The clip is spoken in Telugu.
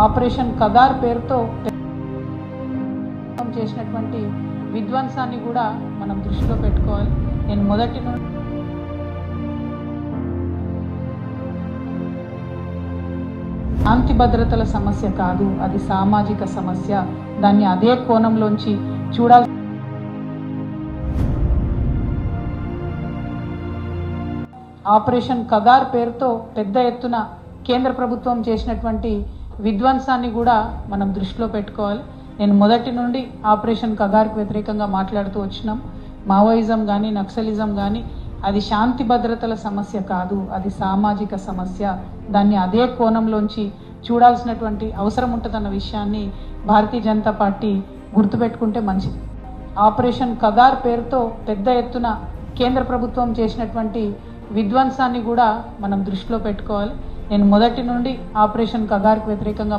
ఆపరేషన్ కగార్ పేరుతో చేసినటువంటి విధ్వంసాన్ని కూడా మనం దృష్టిలో పెట్టుకోవాలి. నేను మొదటి నుండి శాంతి భద్రతల సమస్య కాదు, అది సామాజిక సమస్య. దాన్ని అదే కోణంలోంచి చూడాలి. ఆపరేషన్ కగార్ పేరుతో పెద్ద ఎత్తున కేంద్ర ప్రభుత్వం చేసినటువంటి విధ్వంసాన్ని కూడా మనం దృష్టిలో పెట్టుకోవాలి. నేను మొదటి నుండి ఆపరేషన్ కగార్కు వ్యతిరేకంగా మాట్లాడుతూ వచ్చినాం. మావోయిజం కానీ నక్సలిజం కానీ అది శాంతి భద్రతల సమస్య కాదు, అది సామాజిక సమస్య. దాన్ని అదే కోణంలోంచి చూడాల్సినటువంటి అవసరం ఉంటుందన్న విషయాన్ని భారతీయ జనతా పార్టీ గుర్తుపెట్టుకుంటే మంచిది. ఆపరేషన్ కగార్ పేరుతో పెద్ద ఎత్తున కేంద్ర ప్రభుత్వం చేసినటువంటి విధ్వంసాన్ని కూడా మనం దృష్టిలో పెట్టుకోవాలి. నేను మొదటి నుండి ఆపరేషన్ కగార్కు వ్యతిరేకంగా